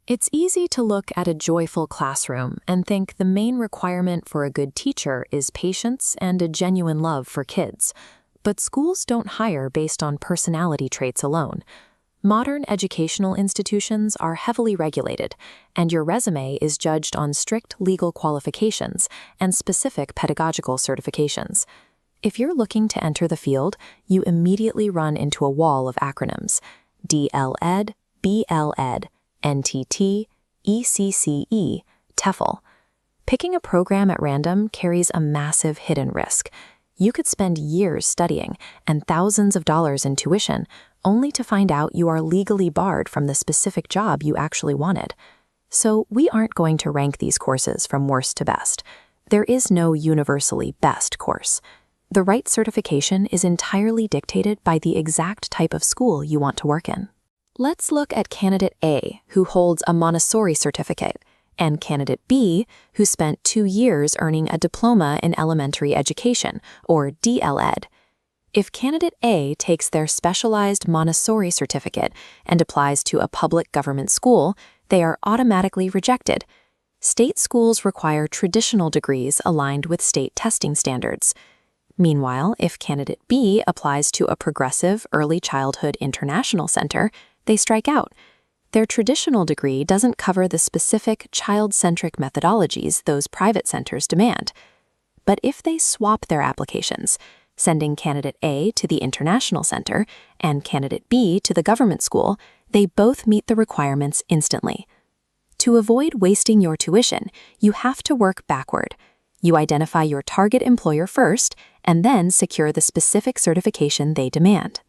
It's easy to look at a joyful classroom and think the main requirement for a good teacher is patience and a genuine love for kids. But schools don't hire based on personality traits alone. Modern educational institutions are heavily regulated, and your resume is judged on strict legal qualifications and specific pedagogical certifications. If you're looking to enter the field, you immediately run into a wall of acronyms: D.El.Ed, B.Ed, NTT, ECCE, TEFL. Picking a program at random carries a massive hidden risk. You could spend years studying and thousands of dollars in tuition only to find out you are legally barred from the specific job you actually wanted. So we aren't going to rank these courses from worst to best. There is no universally best course. The right certification is entirely dictated by the exact type of school you want to work in. Let's look at Candidate A, who holds a Montessori certificate, and Candidate B, who spent 2 years earning a Diploma in Elementary Education, or D.El.Ed. If Candidate A takes their specialized Montessori certificate and applies to a public government school, they are automatically rejected. State schools require traditional degrees aligned with state testing standards. Meanwhile, if Candidate B applies to a progressive early childhood international center, they strike out. Their traditional degree doesn't cover the specific child-centric methodologies those private centers demand. But if they swap their applications, sending Candidate A to the international center and Candidate B to the government school, they both meet the requirements instantly. To avoid wasting your tuition, you have to work backward. You identify your target employer first and then secure the specific certification they demand.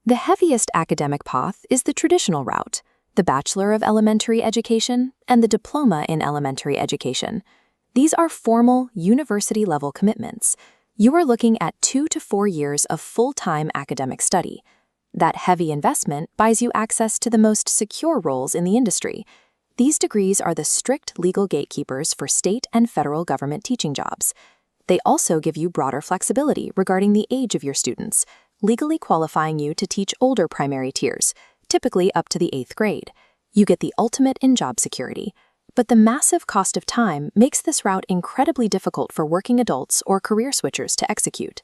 The heaviest academic path is the traditional route, the Bachelor of Elementary Education and the Diploma in Elementary Education. These are formal, university-level commitments. You are looking at 2 to 4 years of full-time academic study. That heavy investment buys you access to the most secure roles in the industry. These degrees are the strict legal gatekeepers for state and federal government teaching jobs. They also give you broader flexibility regarding the age of your students, legally qualifying you to teach older primary tiers, typically up to the 8th grade. You get the ultimate in job security. But the massive cost of time makes this route incredibly difficult for working adults or career switchers to execute.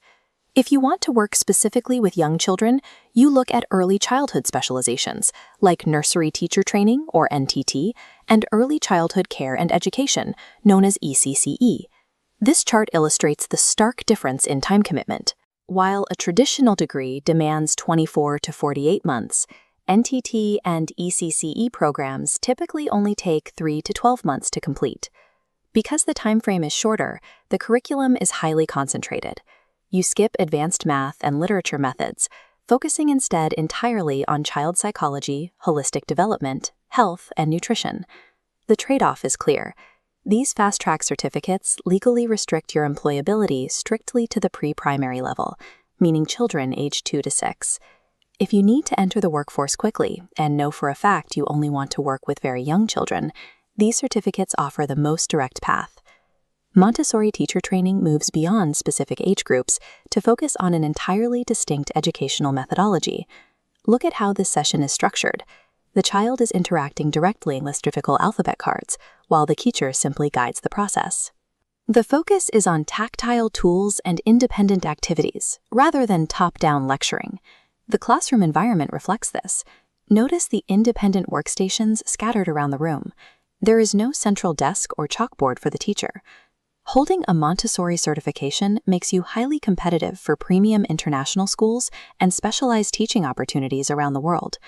If you want to work specifically with young children, you look at early childhood specializations, like Nursery Teacher Training, or NTT, and Early Childhood Care and Education, known as ECCE. This chart illustrates the stark difference in time commitment. While a traditional degree demands 24 to 48 months, NTT and ECCE programs typically only take 3 to 12 months to complete. Because the time frame is shorter, the curriculum is highly concentrated. You skip advanced math and literature methods, focusing instead entirely on child psychology, holistic development, health, and nutrition. The trade-off is clear. These fast-track certificates legally restrict your employability strictly to the pre-primary level, meaning children aged 2 to 6. If you need to enter the workforce quickly and know for a fact you only want to work with very young children, these certificates offer the most direct path. Montessori Teacher Training moves beyond specific age groups to focus on an entirely distinct educational methodology. Look at how this session is structured. The child is interacting directly with difficult alphabet cards, while the teacher simply guides the process. The focus is on tactile tools and independent activities, rather than top-down lecturing. The classroom environment reflects this. Notice the independent workstations scattered around the room. There is no central desk or chalkboard for the teacher. Holding a Montessori certification makes you highly competitive for premium international schools and specialized teaching opportunities around the world.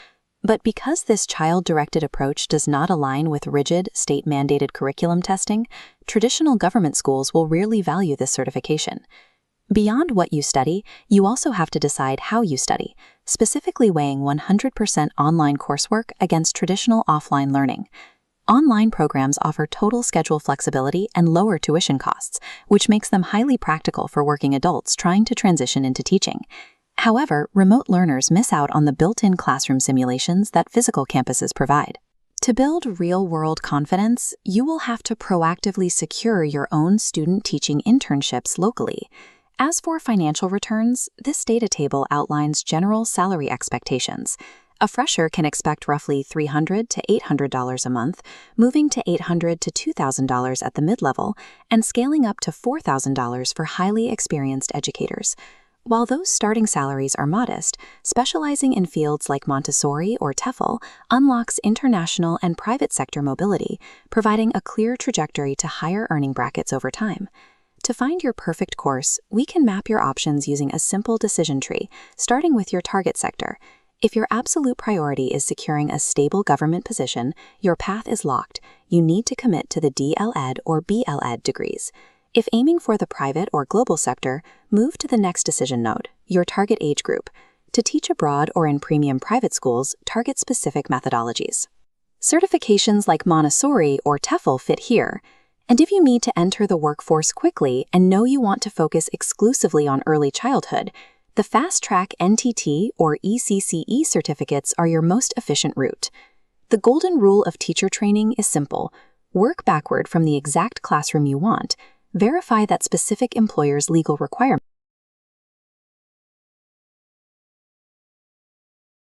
But because this child-directed approach does not align with rigid, state-mandated curriculum testing, traditional government schools will rarely value this certification. Beyond what you study, you also have to decide how you study, specifically weighing 100% online coursework against traditional offline learning. Online programs offer total schedule flexibility and lower tuition costs, which makes them highly practical for working adults trying to transition into teaching. However, remote learners miss out on the built-in classroom simulations that physical campuses provide. To build real-world confidence, you will have to proactively secure your own student teaching internships locally. As for financial returns, this data table outlines general salary expectations. A fresher can expect roughly $300 to $800 a month, moving to $800 to $2,000 at the mid-level, and scaling up to $4,000 for highly experienced educators. While those starting salaries are modest, specializing in fields like Montessori or TEFL unlocks international and private sector mobility, providing a clear trajectory to higher earning brackets over time. To find your perfect course, we can map your options using a simple decision tree, starting with your target sector. If your absolute priority is securing a stable government position, your path is locked. You need to commit to the D.El.Ed or B.Ed degrees. If aiming for the private or global sector, move to the next decision node, your target age group. To teach abroad or in premium private schools, target specific methodologies. Certifications like Montessori or TEFL fit here. And if you need to enter the workforce quickly and know you want to focus exclusively on early childhood, the fast-track NTT or ECCE certificates are your most efficient route. The golden rule of teacher training is simple. Work backward from the exact classroom you want. Verify that specific employer's legal requirements